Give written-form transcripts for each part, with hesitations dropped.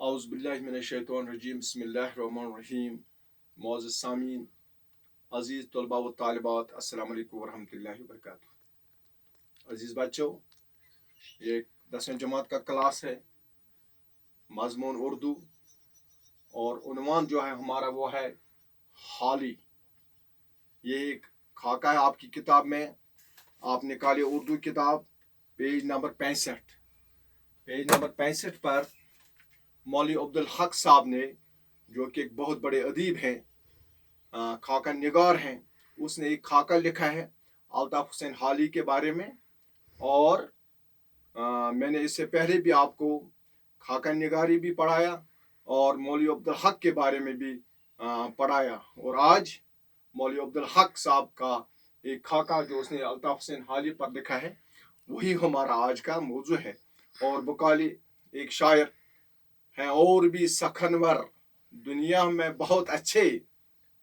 औज़ुबिल्लाहिमिनश्शैतानिर्रजीम बिस्मिल्लाहिर्रहमानिर्रहीम। मुअज़्ज़िज़ सामीन, अज़ीज़ तलबा व तालिबात, अस्सलामु अलैकुम वरहमतुल्लाहि वबरकातुहू। अज़ीज़ बच्चों, ये 10वीं जमात का क्लास है, मज़मून उर्दू, और उन्वान जो है हमारा वो है हाली। ये एक खाका है आपकी किताब में, आप निकालिए उर्दू किताब पेज नंबर 65। पेज नंबर 65 पर मौलवी अब्दुल हक साहब ने, जो कि एक बहुत बड़े अदीब हैं, खाका निगार हैं, उसने एक खाका लिखा है अल्ताफ हुसैन हाली के बारे में। और मैंने इससे पहले भी आपको खाका निगारी भी पढ़ाया और मौलवी अब्दुल हक के बारे में भी पढ़ाया। और आज मौलवी अब्दुल हक साहब का एक खाका जो उसने अल्ताफ हुसैन हाली पर लिखा है, वही हमारा आज का मौजू है। और बुकाली एक शायर हैं और भी सखनवर दुनिया में बहुत अच्छे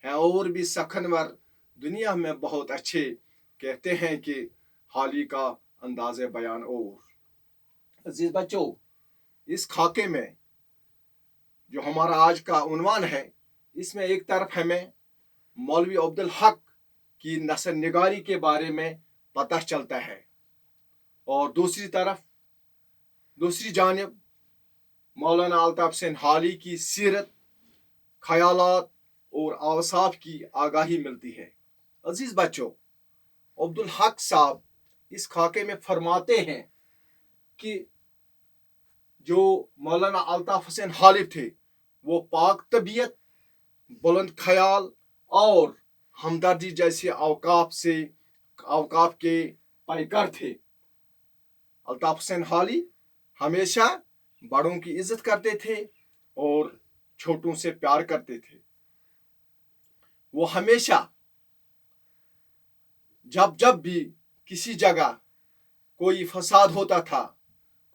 हैं, और भी सखनवर दुनिया में बहुत अच्छे, कहते हैं कि हाली का अंदाज़े बयान। और अजीज बच्चों, इस खाके में जो हमारा आज का उन्वान है, इसमें एक तरफ हमें मौलवी अब्दुल हक की नसर निगारी के बारे में पता चलता है, और दूसरी जानिब मौलाना अल्ताफ हुसैन हाली की सीरत, ख्यालात और अवसाफ की आगाही मिलती है। अजीज बच्चों, अब्दुल हक साहब इस खाके में फरमाते हैं कि जो मौलाना अल्ताफ हुसैन हाली थे, वो पाक तबीयत, बुलंद ख्याल और हमदर्दी जैसे अवकाफ के पैकर थे। अल्ताफ हुसैन हाली हमेशा बड़ों की इज्जत करते थे और छोटों से प्यार करते थे। वो हमेशा जब भी किसी जगह कोई फसाद होता था,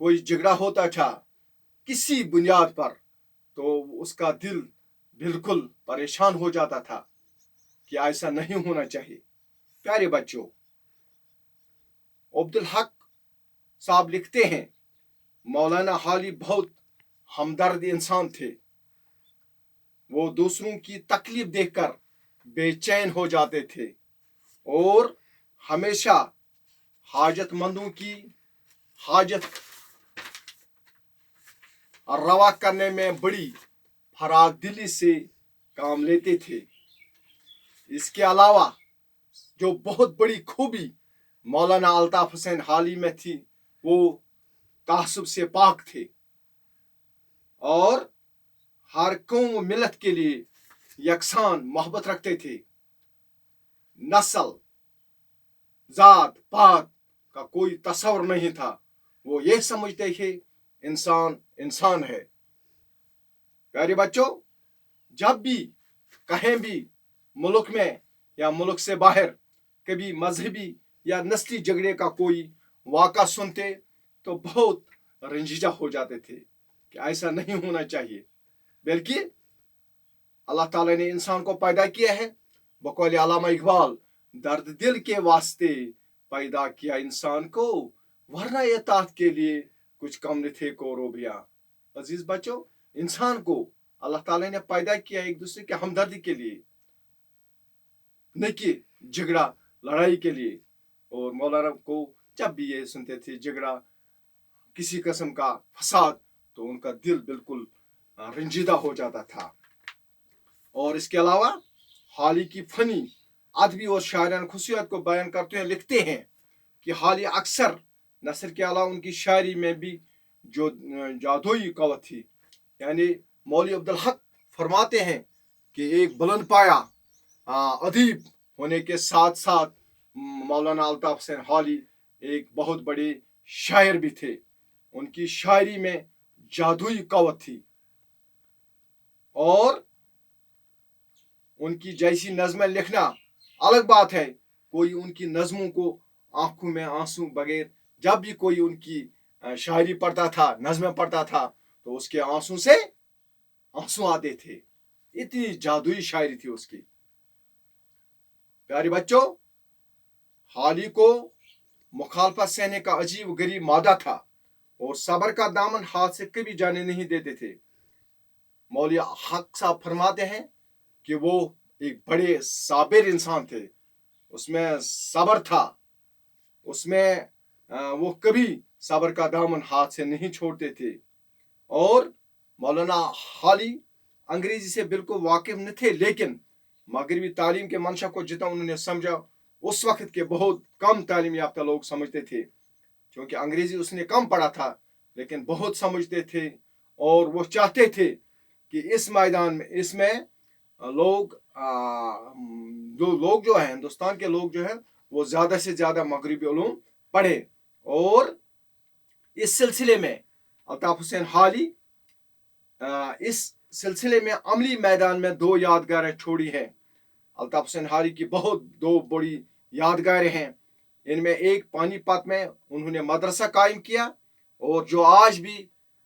कोई झगड़ा होता था किसी बुनियाद पर, तो उसका दिल बिल्कुल परेशान हो जाता था कि ऐसा नहीं होना चाहिए। प्यारे बच्चों, अब्दुल हक साहब लिखते हैं, मौलाना हाली बहुत हमदर्द इंसान थे। वो दूसरों की तकलीफ देखकर बेचैन हो जाते थे और हमेशा हाजतमंदों की हाजत रवा करने में बड़ी फराग दिली से काम लेते थे। इसके अलावा जो बहुत बड़ी खूबी मौलाना अल्ताफ हुसैन हाली में थी, वो तासुब से पाक थे और हर कौम मिलत के लिए यकसान मोहब्बत रखते थे। नस्ल, जात पात का कोई तस्वर नहीं था। वो ये समझते थे इंसान इंसान है। प्यारे बच्चों, जब भी कहीं भी मुल्क में या मुल्क से बाहर कभी मजहबी या नस्ली झगड़े का कोई वाक़ा सुनते तो बहुत रंजीदा हो जाते थे कि ऐसा नहीं होना चाहिए, बल्कि अल्लाह ताला ने इंसान को पैदा किया है, बकौल अल्लामा इकबाल, दर्द दिल के वास्ते पैदा किया इंसान को, वरना इताअत के लिए कुछ कम न थे कोरोबिया। अजीज बच्चों, इंसान को अल्लाह ताला ने पैदा किया एक दूसरे के हमदर्दी के लिए, न कि झगड़ा लड़ाई के लिए। और मौलाना को जब भी ये सुनते थे झगड़ा, किसी किस्म का फसाद, तो उनका दिल बिल्कुल रंजीदा हो जाता था। और इसके अलावा हाली की फनी, अदबी और शायराना खुशियत को बयान करते हुए लिखते हैं कि हाली अक्सर नसर के अलावा उनकी शायरी में भी जो जादुई कवत थी। यानी मौलवी अब्दुल हक फरमाते हैं कि एक बुलंद पाया अदीब होने के साथ साथ मौलाना अल्ताफ हुसैन हाली एक बहुत बड़े शायर भी थे। उनकी शायरी में जादुई कवत थी और उनकी जैसी नज़में लिखना अलग बात है। कोई उनकी नज़मों को आंखों में आंसू बगैर जब भी कोई उनकी शायरी पढ़ता था, नज़में पढ़ता था, तो उसके आंसू से आंसू आते थे। इतनी जादुई शायरी थी उसकी। प्यारे बच्चों, हाली को मुखालफत सहने का अजीब गरीब मादा था और सब्र का दामन हाथ से कभी जाने नहीं देते थे। मौलवी हक साहब फरमाते हैं कि वो एक बड़े साबिर इंसान थे, उसमें सब्र था, उसमें वो कभी सब्र का दामन हाथ से नहीं छोड़ते थे। और मौलाना हाली अंग्रेजी से बिल्कुल वाकिफ नहीं थे, लेकिन मगरबी तालीम के मंशा को जितना उन्होंने समझा उस वक्त के बहुत कम तालीम याफ्ता लोग समझते थे, क्योंकि अंग्रेजी उसने कम पढ़ा था लेकिन बहुत समझते थे। और वो चाहते थे कि इस मैदान में इसमें लोग जो है हिंदुस्तान के लोग जो है वो ज़्यादा से ज़्यादा मगरबी उलूम पढ़े। और इस सिलसिले में अल्ताफ हुसैन हाली इस सिलसिले में अमली मैदान में 2 यादगारें छोड़ी हैं। अल्ताफ हुसैन हाली की बहुत 2 बड़ी यादगारें हैं। इनमें एक पानीपत में उन्होंने मदरसा कायम किया और जो आज भी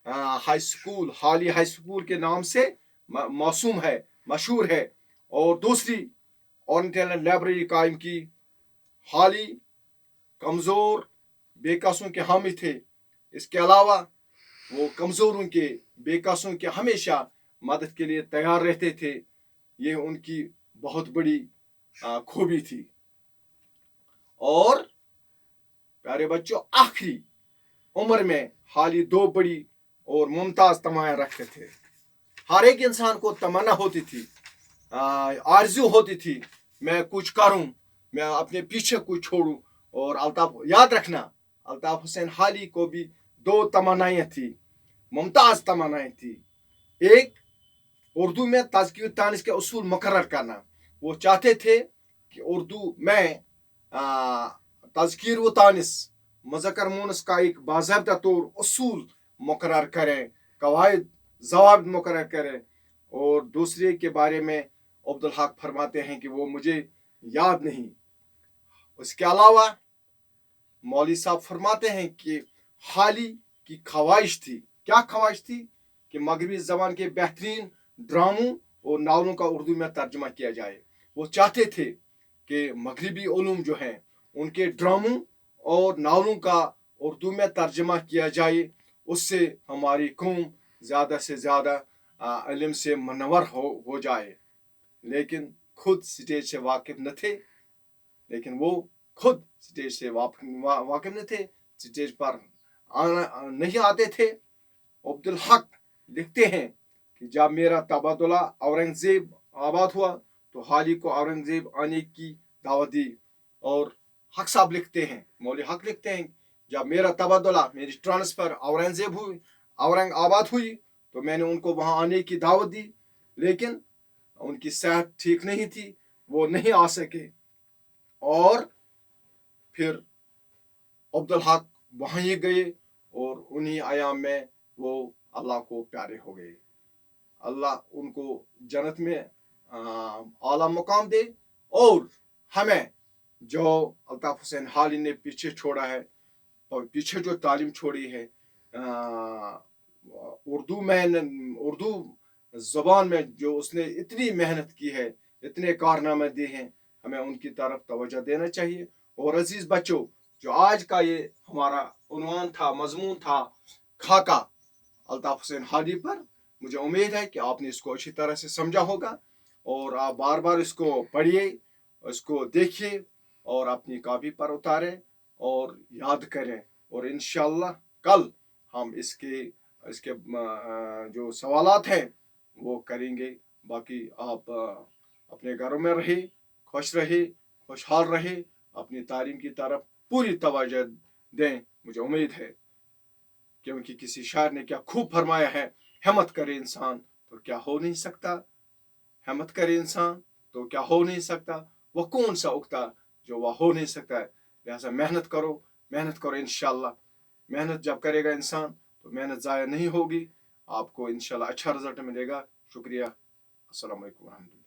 हाई स्कूल हाली हाई स्कूल के नाम से मौसूम है, मशहूर है। और दूसरी ओरिएंटल लाइब्रेरी कायम की। हाली कमज़ोर बेकसों के हामी थे, इसके अलावा वो कमज़ोरों के बेकसों के हमेशा मदद के लिए तैयार रहते थे। ये उनकी बहुत बड़ी खूबी थी। और प्यारे बच्चों, आखिरी उम्र में हाली 2 बड़ी और मुमताज़ तमन्नाएं रखते थे। हर एक इंसान को तमन्ना होती थी, आरज़ू होती थी, मैं कुछ करूं, मैं अपने पीछे कुछ छोड़ूं। और अल्ताफ, याद रखना, अल्ताफ हुसैन हाली को भी 2 तमन्नाएं थी, मुमताज़ तमन्नाएं थी। एक, उर्दू में तज़किर तानिस के उसूल मुकर्रर करना। वो चाहते थे कि उर्दू में तज़किर व तानिस मुज़क्कर मुअन्नस का एक बाज़ाब्ता तौर उसूल मुकर्रर करें, कवायद ज़वाबित मुकर्रर करें। और दूसरे के बारे में अब्दुल हक फरमाते हैं कि वो मुझे याद नहीं। उसके अलावा मौलवी साहब फरमाते हैं कि हाली की ख्वाहिश थी, क्या ख्वाहिश थी, कि मगरबी ज़बान के बेहतरीन ड्रामों और नावलों का उर्दू में तर्जुमा किया जाए। वो चाहते थे कि मगरबी उलूम जो हैं उनके ड्रामों और नावलों का उर्दू में तर्जुमा किया जाए, उससे हमारी कौम ज़्यादा से ज़्यादा इल्म से मुनव्वर हो जाए। लेकिन खुद स्टेज से वाकिफ न थे, लेकिन वो खुद स्टेज से वाकिफ न थे, स्टेज पर नहीं आते थे। अब्दुल हक लिखते हैं कि जब मेरा तबादला औरंगजेब आबाद हुआ तो हाली को औरंगजेब आने की दावत दी। और हक साहब लिखते हैं, मौलवी हक लिखते हैं, जब मेरा तबादला, मेरी ट्रांसफ़र औरंगाबाद हुई तो मैंने उनको वहाँ आने की दावत दी, लेकिन उनकी सेहत ठीक नहीं थी, वो नहीं आ सके। और फिर अब्दुल हक वहाँ ही गए और उन्हीं आयाम में वो अल्लाह को प्यारे हो गए। अल्लाह उनको जन्नत में आला मुकाम दे। और हमें जो अल्ताफ हुसैन हाली ने पीछे छोड़ा है और पीछे जो तालीम छोड़ी है उर्दू ज़बान में, जो उसने इतनी मेहनत की है, इतने कारनामे दिए हैं, हमें उनकी तरफ तवज्जो देना चाहिए। और अजीज़ बच्चों, जो आज का ये हमारा उन्वान था, मजमून था, खाका अल्ताफ हुसैन हाली पर, मुझे उम्मीद है कि आपने इसको अच्छी तरह से समझा होगा और आप बार बार इसको पढ़िए, इसको देखिए और अपनी कॉपी पर उतारें और याद करें। और इंशाअल्लाह कल हम इसके जो सवालात हैं वो करेंगे। बाकी आप अपने घरों में रहे, खुश रहे, खुशहाल रहे, अपनी तालीम की तरफ पूरी तवज्जो दें। मुझे उम्मीद है, क्योंकि किसी शायर ने क्या खूब फरमाया है, हिम्मत करे इंसान तो क्या हो नहीं सकता, हिम्मत करे इंसान तो क्या हो नहीं सकता, वह कौन सा उगता जो वह हो नहीं सकता है। लिहाजा मेहनत करो इंशाअल्लाह। मेहनत जब करेगा इंसान तो मेहनत ज़ाया नहीं होगी, आपको इंशाअल्लाह अच्छा रिजल्ट मिलेगा। शुक्रिया। अस्सलाम वालेकुम।